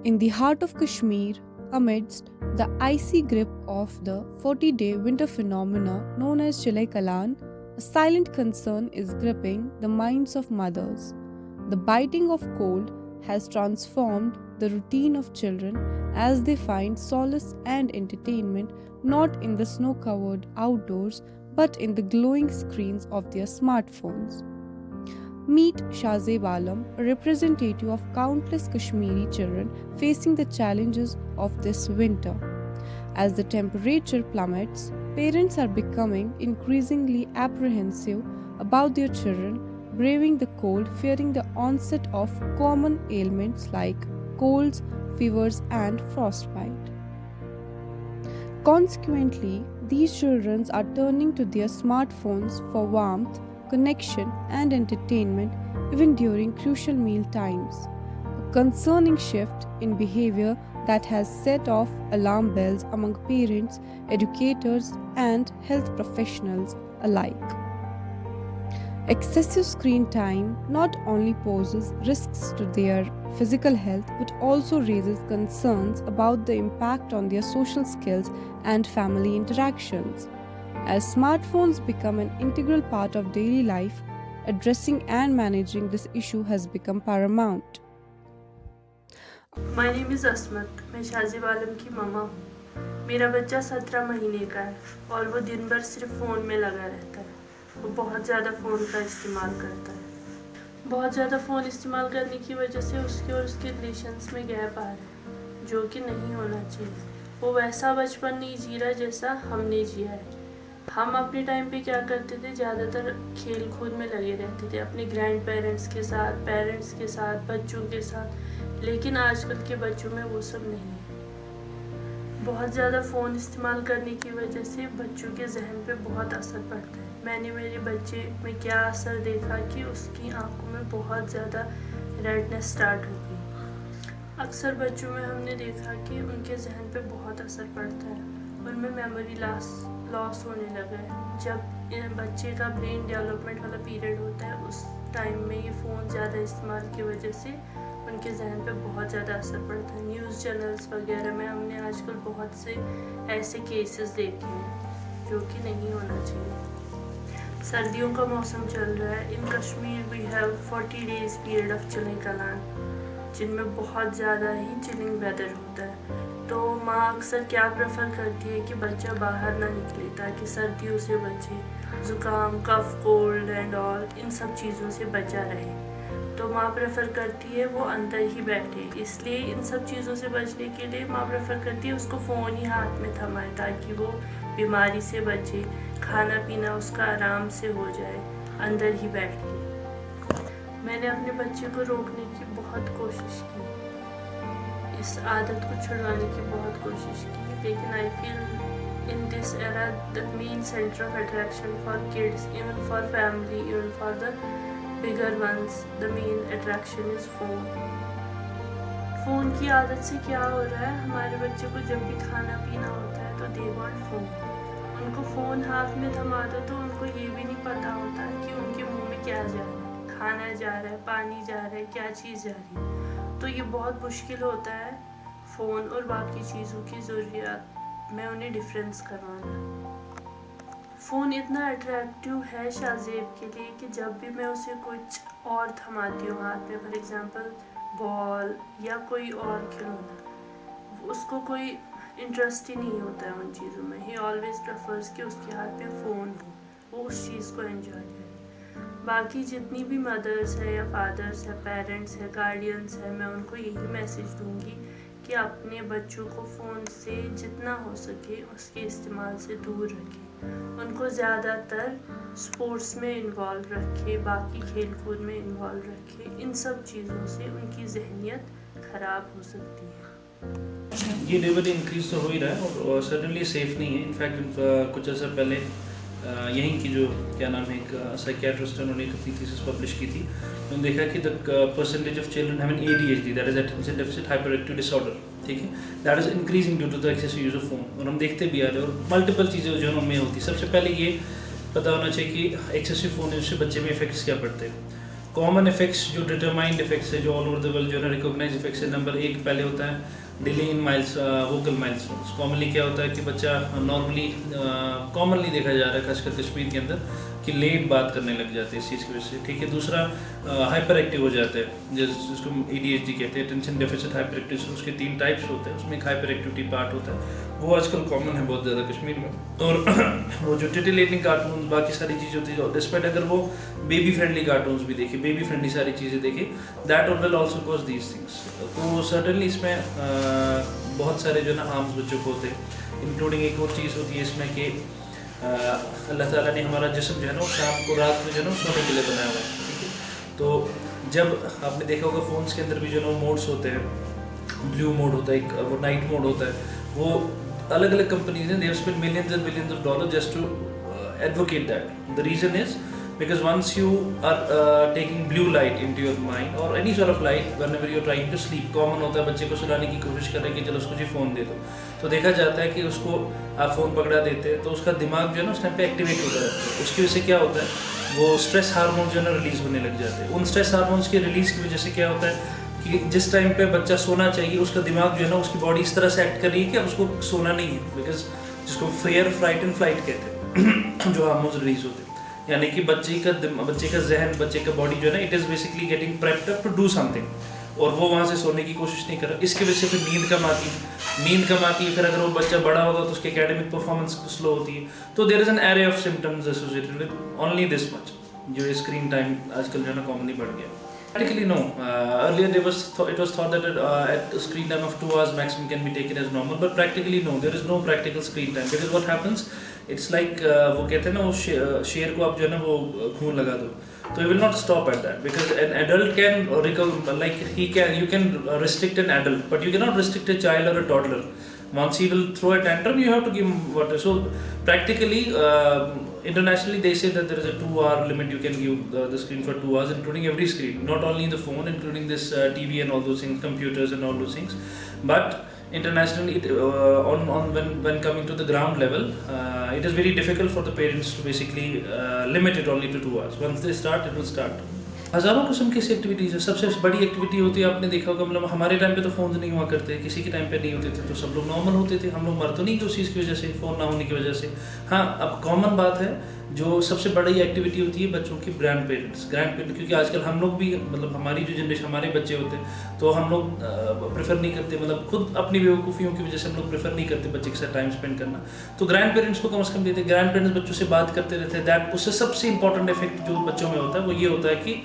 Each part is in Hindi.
In the heart of Kashmir, amidst the icy grip of the 40-day winter phenomena known as Chilai Kalan, a silent concern is gripping the minds of mothers. The biting of cold has transformed the routine of children as they find solace and entertainment not in the snow covered outdoors but in the glowing screens of their smartphones. Meet Shazeb Alam, a representative of countless Kashmiri children facing the challenges of this winter. As the temperature plummets, parents are becoming increasingly apprehensive about their children braving the cold, fearing the onset of common ailments like colds, fevers, and frostbite. Consequently, these children are turning to their smartphones for warmth, connection, and entertainment even during crucial meal times. A concerning shift in behavior that has set off alarm bells among parents, educators, and health professionals alike. Excessive screen time not only poses risks to their physical health but also raises concerns about the impact on their social skills and family interactions. As smartphones become an integral part of daily life, addressing and managing this issue has become paramount. My name is असमत। मैं शाजिब आलम की ममा हूँ। मेरा बच्चा 17 महीने का है और वो दिन भर सिर्फ फ़ोन में लगा रहता है। वो बहुत ज़्यादा फ़ोन का इस्तेमाल करता है। बहुत ज़्यादा फ़ोन इस्तेमाल करने की वजह से उसके और उसके रिलेशंस में गैप आ रहा है, जो कि नहीं होना चाहिए। वो वैसा बचपन नहीं जी रहा जैसा हमने जिया है। हम अपने टाइम पे क्या करते थे, ज़्यादातर खेल कूद में लगे रहते थे अपने ग्रैंड पेरेंट्स के साथ, पेरेंट्स के साथ, बच्चों के साथ। लेकिन आजकल के बच्चों में वो सब नहीं है। बहुत ज़्यादा फ़ोन इस्तेमाल करने की वजह से बच्चों के जहन पे बहुत असर पड़ता है। मैंने मेरे बच्चे में क्या असर देखा कि उसकी आंखों में बहुत ज़्यादा रेडनेस स्टार्ट हो गई। अक्सर बच्चों में हमने देखा कि उनके जहन पे बहुत असर पड़ता है, उनमें मेमोरी लॉस होने लगा है। जब बच्चे का ब्रेन डेवलपमेंट वाला पीरियड होता है, उस टाइम में ये फ़ोन ज़्यादा इस्तेमाल की वजह से उनके जहन पे बहुत ज़्यादा असर पड़ता है। न्यूज़ चैनल्स वगैरह में हमने आजकल बहुत से ऐसे केसेस देखे हैं जो कि नहीं होना चाहिए। सर्दियों का मौसम चल रहा है। In Kashmir we have 40 days period of Chillai Kalan, जिनमें बहुत ज़्यादा ही चिलिंग वेदर होता है। तो माँ अक्सर क्या प्रेफर करती है कि बच्चा बाहर ना निकले ताकि सर्दियों से बचे, ज़ुकाम, कफ, कोल्ड एंड ऑल इन सब चीज़ों से बचा रहे। तो माँ प्रेफर करती है वो अंदर ही बैठे। इसलिए इन सब चीज़ों से बचने के लिए माँ प्रेफर करती है उसको फ़ोन ही हाथ में थमाए ताकि वो बीमारी से बचे, खाना पीना उसका आराम से हो जाए अंदर ही बैठ के। मैंने अपने बच्चे को रोकने की बहुत कोशिश की, इस आदत को छुड़वाने की बहुत कोशिश की, लेकिन I feel in this era the main centre of attraction for kids, even for family, even for the bigger ones, the main attraction is phone. Phone की आदत से क्या हो रहा है, हमारे बच्चे को जब भी खाना पीना होता है तो दे वांट फ़ोन। उनको फ़ोन हाथ में थमा दो तो उनको ये भी नहीं पता होता कि उनके मुंह में क्या जा रहा है, खाना जा रहा है, पानी जा रहा है, क्या चीज़ जा रही है। तो ये बहुत मुश्किल होता है फ़ोन और बाकी चीज़ों की ज़रूरियात में उन्हें डिफरेंस करवाना। फ़ोन इतना अट्रैक्टिव है शाज़ेब के लिए कि जब भी मैं उसे कुछ और थमाती हूँ हाथ में, फॉर एग्ज़ाम्पल बॉल या कोई और खिलौना, उसको कोई इंटरेस्ट ही नहीं होता है उन चीज़ों में। ही ऑलवेज प्रेफर्स कि उसके हाथ में फ़ोन हो, वो उस चीज़ को एंजॉय करे। बाकी जितनी भी मदर्स है या फादर्स है, पेरेंट्स है, गार्डियंस है, मैं उनको यही मैसेज दूँगी कि अपने बच्चों को फ़ोन से जितना हो सके उसके इस्तेमाल से दूर रखें। उनको ज़्यादातर स्पोर्ट्स में इन्वॉल्व रखें, बाकी खेल कूद में इन्वॉल्व रखें। इन सब चीज़ों से उनकी जहनीत ख़राब हो सकती है। ये लेवल इंक्रीज तो हो ही रहा है और सडनली सेफ़ नहीं है। इनफैक्ट कुछ अर्सा पहले यहीं की जो क्या नाम है, एक साइकियाट्रिस्ट है, उन्होंने एक अपनी थीसिस पब्लिश की थी। उन्होंने देखा कि the percentage of children have an ADHD, that is attention deficit hyper active disorder, ठीक है, that is increasing due to the excessive use of phone. और हम देखते भी आ रहे हैं और मल्टीपल चीज़ें जो उनमें होती। सबसे पहले ये पता होना चाहिए कि एक्सेसिव फ़ोन यूज से बच्चे में इफेक्ट्स क्या पड़ते हैं। कॉमन इफेक्ट्स जो डिटरमाइंड इफेक्ट्स है जो ऑल ओवर द वर्ल्ड जो है रिकॉग्नाइज इफेक्ट्स है, नंबर 1 पहले होता है delay in miles vocal milestones. Commonly क्या होता है कि बच्चा नॉर्मली कॉमनली देखा जा रहा है खासकर कश्मीर के अंदर कि लेट बात करने लग जाते हैं इस चीज़ की वजह से, ठीक है। दूसरा हाइपर एक्टिव हो जाते हैं, जिसको ADHD कहते हैं, अटेंशन डेफिसिट हाइपर एक्टिव। उसके 3 टाइप्स होते हैं, उसमें एक हाइपर एक्टिविटी पार्ट होता है, वो आजकल कॉमन है बहुत ज़्यादा कश्मीर में। और वो जो टिटिलेटिंग कार्टून बाकी सारी चीज़ें होती है, डिस्पाइट अगर वो बेबी फ्रेंडली कार्टून्स भी देखे, बेबी फ्रेंडली सारी चीज़ें देखे, that will also cause these things. तो सर्टनली इसमें बहुत सारे जो ना हार्म्स बच्चों को होते हैं, इंक्लूडिंग एक और चीज़ होती है इसमें कि अल्लाह ताला ने हमारा जिस्म जो है ना शाम को रात में जो है ना सोने के लिए बनाया हुआ है, ठीक है। तो जब आपने देखा होगा फ़ोन्स के अंदर भी जो है ना मोड्स होते हैं, ब्लू मोड होता है, एक वो नाइट मोड होता है, वो अलग अलग कंपनीज हैं, they have spent millions and billions of dollar just to advocate that. The reason is because once you are taking blue light into your mind or any sort of light whenever you are trying to sleep, common होता है बच्चे को सुलाने की कोशिश कर रहे हैं कि चलो उसको जी फ़ोन दे दो, तो देखा जाता है कि उसको आप फ़ोन पकड़ा देते हैं तो उसका दिमाग जो है ना उस टाइम पे एक्टिवेट होता रहता है। उसकी वजह से क्या होता है, वो स्ट्रेस हार्मोन जो है ना रिलीज़ होने लग जाते हैं। उन स्ट्रेस हार्मोन्स के रिलीज़ की वजह से क्या होता है कि जिस टाइम पे बच्चा सोना चाहिए उसका दिमाग जो है ना उसकी बॉडी इस तरह से एक्ट कर रही है कि अब उसको सोना नहीं है, बिकॉज जिसको फेयर फ्राइट एंड फ्लाइट कहते हैं जो हार्मोन्स रिलीज होते हैं, यानी कि बच्चे का जहन, बच्चे का बॉडी जो है ना it is basically getting prepped up to do something, और वो वहाँ से सोने की कोशिश नहीं कर रहा। इसकी वजह से फिर नींद कम आती है, फिर अगर वो बच्चा बड़ा होगा तो उसकी एकेडमिक परफॉर्मेंस स्लो होती है। तो there is an array of symptoms associated with only this much, जो स्क्रीन टाइम आजकल जो है ना कॉमनली बढ़ गया। Practically no. Earlier it was thought that at a screen time of 2 hours maximum can be taken as normal, but practically no. There is no practical screen time because what happens, it's like वो कहते हैं ना वो शेर को आप जो है ना वो खून लगा दो, तो he will not stop at that because an adult can recover, like you can restrict an adult, but you cannot restrict a child or a toddler. Once he will throw a tantrum, you have to give him water. So practically, internationally they say that there is a 2-hour limit you can give the screen for 2 hours, including every screen, not only the phone, including this TV and all those things, computers and all those things. But internationally, when coming to the ground level, it is very difficult for the parents to basically limit it only to 2 hours. Once they start, it will start. हज़ारों किस्म की एक्टिविटीज़ है। सबसे बड़ी एक्टिविटी होती है, आपने देखा होगा, मतलब हमारे टाइम पे तो फ़ोन नहीं हुआ करते, किसी के टाइम पे नहीं होते थे, तो सब लोग नॉर्मल होते थे, हम लोग मर तो नहीं थे उस चीज़ की वजह से, फ़ोन ना होने की वजह से। हाँ, अब कॉमन बात है जो सबसे बड़ी एक्टिविटी होती है बच्चों की ग्रैंड पेरेंट्स, क्योंकि आजकल हम लोग भी, मतलब हमारी जो जनरेशन, हमारे बच्चे होते हैं तो हम लोग प्रेफर नहीं करते, मतलब खुद अपनी बेवकूफ़ियों की वजह से हम लोग प्रेफर नहीं करते बच्चे के साथ टाइम स्पेंड करना, तो ग्रैंड पेरेंट्स को कम से कम देते। ग्रैंड पेरेंट्स बच्चों से बात करते रहते हैं, दैट उससे सबसे इंपॉर्टेंट इफेक्ट जो बच्चों में होता है वो ये होता है कि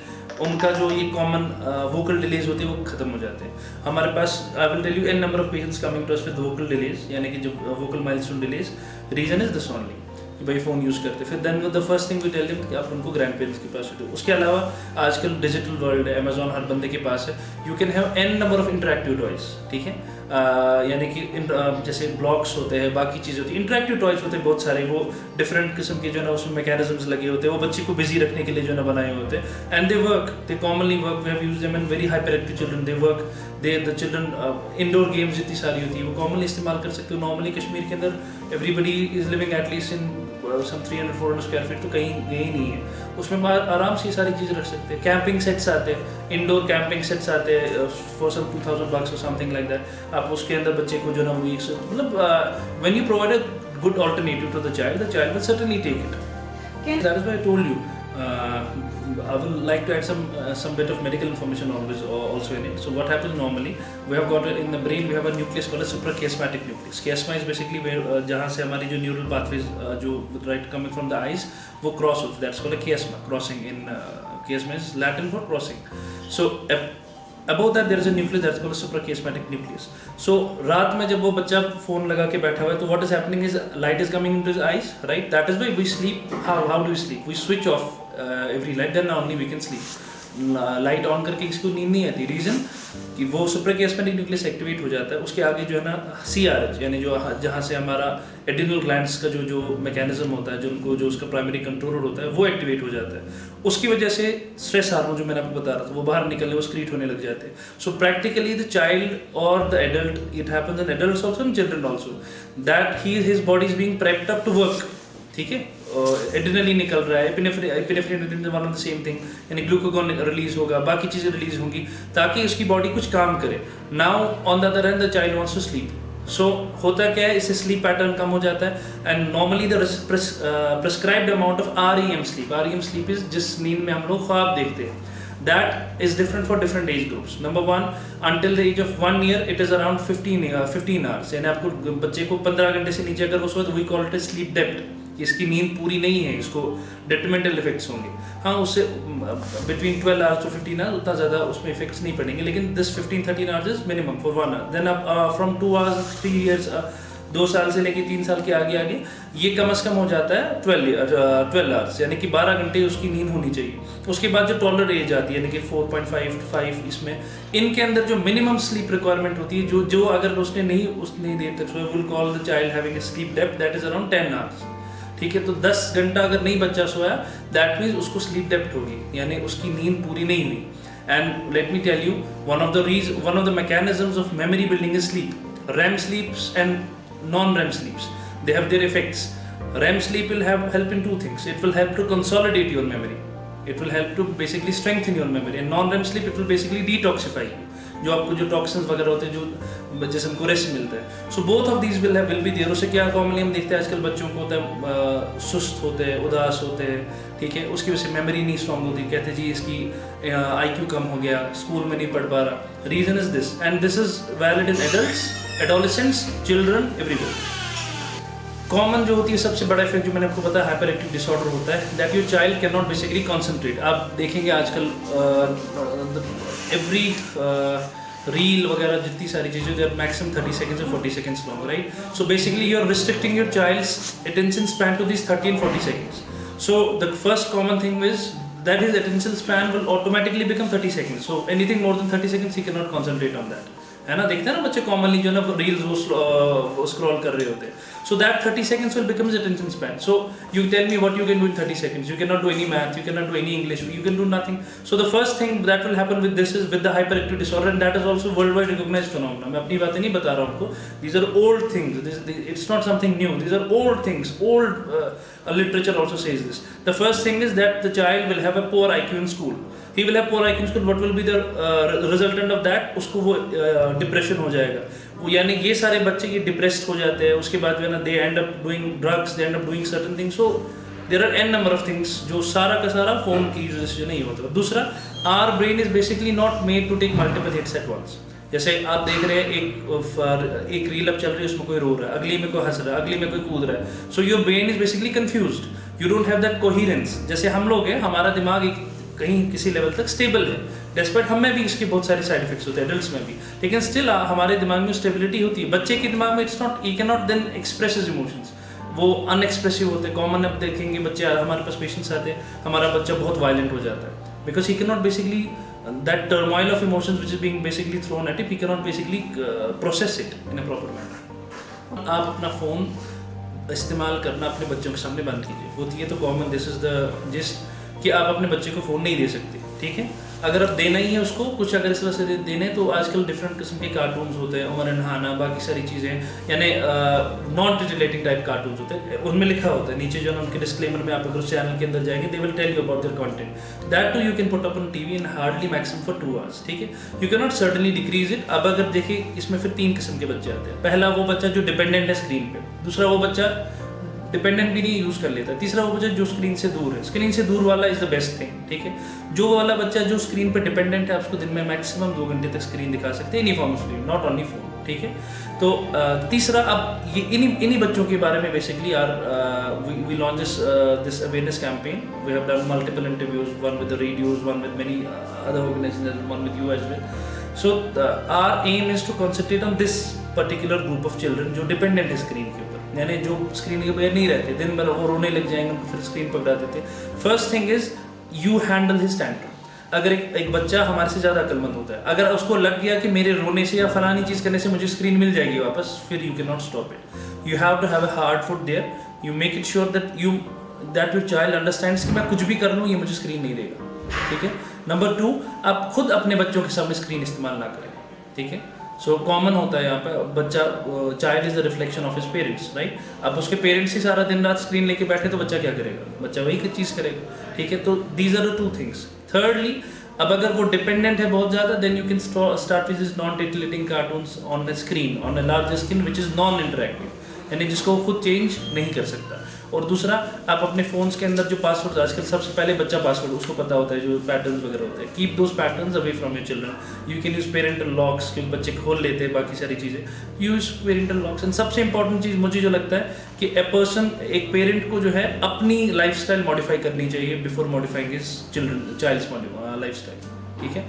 उनका जो ये कॉमन वोकल डिलेज होती है वो खत्म हो जाते हैं। हमारे पास I will tell you an number of patients coming to us with vocal delays, यानी कि जो vocal milestone delays, reason is this only कि भाई फ़ोन यूज़ करते। फिर then the first thing we tell them कि आप उनको ग्रैंड पेरेंट्स के पास होते हो। उसके अलावा आजकल डिजिटल वर्ल्ड है, अमेजोन हर बंदे के पास है, you can have an number of interactive toys, ठीक है, यानी कि जैसे ब्लॉक्स होते हैं, बाकी चीज़ें होती हैं, इंटरेक्टिव टॉयज होते हैं बहुत सारे, वो डिफरेंट किस्म के जो है ना उसमें मैकेनिज्म्स लगे होते हैं, वो बच्चे को बिजी रखने के लिए जो है ना बनाए होते हैं, and they commonly work, we have used them in very hyper active children, they work, the children indoor games जितनी सारी होती है वो कॉमनली इस्तेमाल कर सकते हो। नॉर्मली कश्मीर के अंदर everybody is living at least in some 300-400 square feet, तो कहीं यही नहीं है, उसमें आराम से ये सारी चीज़ें रख सकते हैं। कैंपिंग सेट्स आते हैं, इंडोर कैंपिंग सेट्स आते हैं फॉर सम $2,000 और समथिंग लाइक दैट। आप उसके अंदर बच्चे को जो ना वो मतलब when you provide a good alternative to the child will certainly take it. That is why I told you I will like to add some bit of medical information always also in it. So what happens normally, we have got in the brain, we have a nucleus called a suprachiasmatic nucleus. Chiasma is basically where जहाँ से हमारी जो neural pathways जो right coming from the eyes वो cross होते, that's called a chiasma, crossing in chiasma is Latin for crossing. So above that there is a nucleus that's called a suprachiasmatic nucleus. So रात में जब वो बच्चा फोन लगा के बैठा हुआ है तो what is happening is light is coming into his eyes, right? That is why we sleep. How do we sleep? We switch off every light, then only we can sleep. Light on करके किसी को नींद नहीं आती, रीज़न कि वो सुप्राचियास्मेटिक न्यूक्लियस एक्टिवेट हो जाता है, उसके आगे जो है ना CRH, यानी जो जहाँ से हमारा एड्रिनल ग्लैंड्स का जो मैकेनिज्म होता है, जो उसका प्राइमरी कंट्रोलर होता है वो एक्टिवेट हो जाता है। उसकी वजह से स्ट्रेस हार्मोन जो मैंने आपको बता रहा था वो बाहर निकलने, वो स्क्रीट होने लग जाते हैं। सो प्रैक्टिकली द चाइल्ड और the adult, it happens in adults also and children also, that his body is being prepped up to work, ठीक है, एड्रेनलिन निकल रहा है, epinephrine one of the same thing, यानी ग्लूकागॉन रिलीज होगा, बाकी चीज़ें रिलीज होंगी ताकि उसकी बॉडी कुछ काम करे. Now on the other hand the child wants to sleep. So होता क्या है, इससे स्लीप पैटर्न कम हो जाता है. And normally the prescribed amount of REM sleep is जिस नींद में हम लोग ख्वाब देखते हैं, that is different for different age groups. Number one, until the age of 1 year it is around 15 hours. यानी आपको बच्चे को 15 घंटे से नीचे अगर वो सोए तो we call it a sleep debt. इसकी नींद पूरी नहीं है, इसको detrimental effects होंगे. हाँ, उससे between 12 hours to 15 hours उतना ज़्यादा उसमें effects नहीं पड़ेंगे, लेकिन this 15-13 hours is minimum for 1 hour. Then from 2 hours 3 years 2 साल से लेके 3 साल के आगे ये कम से कम हो जाता है 12 आवर्स, यानी कि 12 घंटे उसकी नींद होनी चाहिए. उसके बाद जो टॉलर एज आती है यानी कि 4.5 to 5, इसमें इनके अंदर जो मिनिमम स्लीप रिक्वायरमेंट होती है, जो अगर उसने नहीं उतनी देर तक सोया, will call the child having a sleep depth that is around 10 hours. ठीक है, तो 10 घंटा अगर नहीं बच्चा सोया दैट मीन्स उसको स्लीप डेप्थ होगी, यानी उसकी नींद पूरी नहीं हुई. And let me tell you, one of the mechanisms of memory building is sleep. REM sleeps and non-REM sleeps, they have their effects. REM sleep will help in 2 things. It will help to consolidate your memory. It will help to basically strengthen your memory. And non-REM sleep, it will basically detoxify you. जो आपको जो टॉक्सिन्स वगैरह होते हैं, जो जिसम को रेस्ट मिलता है. So both of these will be there. उससे क्या कॉमनली हम देखते हैं आजकल बच्चों को होता है सुस्त होते हैं, उदास होते हैं. ठीक है, उसकी वजह से मेमोरी नहीं स्ट्रॉन्ग होती. कहते हैं जी इसकी IQ कम हो गया, स्कूल में नहीं पढ़ पा रहा. Reason is this, and this is valid in adults, adolescents, children, everywhere. Common जो होती है सबसे बड़ा इफेक्ट जो मैंने आपको बताया, हाइपर एक्टिव डिसऑर्डर होता है. That your child can not basically concentrate. आप देखेंगे आजकल एवरी रील वगैरह जितनी सारी चीज़ें, they are maximum 30 seconds or 40 seconds long, right? So basically you are restricting your child's attention span to these 30 and 40 seconds. So the first common thing is that his attention span will automatically become 30 seconds. So anything more than 30 seconds he cannot concentrate on that. है ना, देखते हैं ना बच्चे कॉमनली जो ना रील्स वो स्क्रॉल कर रहे होते हैं. So that 30 seconds will become his attention span. So you tell me what you can do in 30 seconds. You cannot do any math, you cannot do any English, you can do nothing. So the first thing that will happen with this is with the hyperactive disorder, and that is also worldwide recognized phenomenon. मैं अपनी बातें नहीं बता रहा हूँ आपको. These are old things. It's not something new. These are old things. Literature also says this. The first thing is that the child will have a poor IQ in school. He will have poor IQ in school. What will be the resultant of that? उसको वो डिप्रेशन हो जाएगा. वो यानी ये सारे बच्चे ये डिप्रेस्ड हो जाते हैं. उसके बाद जो है ना they end up doing drugs, they end up doing certain things. So there are n number of things जो सारा का सारा फोन की वजह से नहीं होता. दूसरा, our brain is basically not made to take multiple hits at once. जैसे आप देख रहे हैं एक रील अब चल रही है, उसमें कोई रो रहा है, अगली में कोई हंस रहा है, अगली में कोई कूद रहा है. So your brain is basically confused. You don't have that coherence. जैसे हम लोग हैं, हमारा दिमाग एक कहीं किसी लेवल तक स्टेबल है, डेस्पाइट हमें भी इसके बहुत सारे साइड इफेक्ट्स होते हैं, एडल्ट्स में भी, लेकिन स्टिल हमारे दिमाग में स्टेबिलिटी होती है. बच्चे के दिमाग में it's not, he can not then express his emotions. वो अनएक्सप्रेसिव होते हैं. कॉमन अब देखेंगे बच्चे, हमारे पास पेशेंट्स आते हैं, हमारा बच्चा बहुत वायलेंट हो जाता है because he can not basically that turmoil of emotions which is being basically thrown at him, he cannot basically process it in a proper manner. आप अपना फ़ोन इस्तेमाल करना अपने बच्चों के सामने बंद कीजिए. होती है तो common this is the gist कि आप अपने बच्चे को फ़ोन नहीं दे सकते. ठीक है, अगर आप देना ही है उसको कुछ, अगर इस तरह से देने, तो आजकल डिफरेंट किस्म के कार्टून्स होते हैं, उमर नहाना, बाकी सारी चीज़ें, यानी नॉन रिलेटिंग टाइप कार्टून्स होते हैं. उनमें लिखा होता है नीचे जो ना उनके डिस्क्लेमर में, आप अगर उस चैनल के अंदर जाएंगे, they will tell you about their content. That too you can put up on TV in hardly maximum for 2 hours. ठीक है, you can not certainly decrease it. अब अगर देखिए इसमें फिर 3 किस्म के बच्चे आते हैं. पहला वो बच्चा जो डिपेंडेंट है स्क्रीन पे. दूसरा वो बच्चा डिपेंडेंट भी नहीं यूज़ कर लेता. तीसरा वो बच्चा जो स्क्रीन से दूर है. स्क्रीन से दूर वाला इज़ द बेस्ट थिंग. ठीक है, जो वाला बच्चा जो स्क्रीन पे डिपेंडेंट है, आप उसको दिन में मैक्सिमम 2 घंटे तक स्क्रीन दिखा सकते हैं, any form of screen, not only phone. ठीक है, तो तीसरा, अब ये इन्हीं बच्चों के बारे में basically we launch this awareness campaign. We have done multiple interviews, one with the radios, one with many other organisations, one with you as well. So our aim is to concentrate on this particular group of children जो डिपेंडेंट है स्क्रीन के ऊपर, यानी जो स्क्रीन के बगैर नहीं रहते, दिन भर वो रोने लग जाएंगे, उनको फिर स्क्रीन पकड़ा देते. First thing is you handle his tantrum. अगर एक बच्चा हमारे से ज़्यादा अक्लमंद होता है, अगर उसको लग गया कि मेरे रोने से या फलानी चीज़ करने से मुझे स्क्रीन मिल जाएगी वापस, फिर you can not stop it. You have to have a hard foot there. You make it sure that your child understands कि मैं कुछ भी कर लूँ, ये मुझे स्क्रीन नहीं देगा. ठीक है. नंबर 2, आप खुद अपने बच्चों के सामने स्क्रीन इस्तेमाल ना करें. ठीक है, सो कॉमन होता है यहाँ पे, बच्चा child is a reflection of his parents, right. अब उसके पेरेंट्स ही सारा दिन रात स्क्रीन लेके बैठे तो बच्चा क्या करेगा, बच्चा वही चीज़ करेगा, ठीक है। तो these are the two things. Thirdly, अब अगर वो डिपेंडेंट है बहुत ज़्यादा, then you can start with non titillating cartoons on the screen, on a large screen which is non interactive, यानी जिसको वो खुद चेंज नहीं कर सकता। और दूसरा, आप अपने फ़ोन्स के अंदर जो पासवर्ड, आजकल सबसे पहले बच्चा पासवर्ड उसको पता होता है, जो पैटर्न्स वगैरह होते हैं, keep those patterns away from your children. You can use parental locks, क्योंकि बच्चे खोल लेते हैं बाकी सारी चीज़ें, यूज़ पेरेंटल लॉक्स। एंड सबसे इंपॉर्टेंट चीज़ मुझे जो लगता है कि एक पेरेंट को जो है अपनी लाइफस्टाइल मॉडिफाई करनी चाहिए before modifying his child's lifestyle, ठीक है।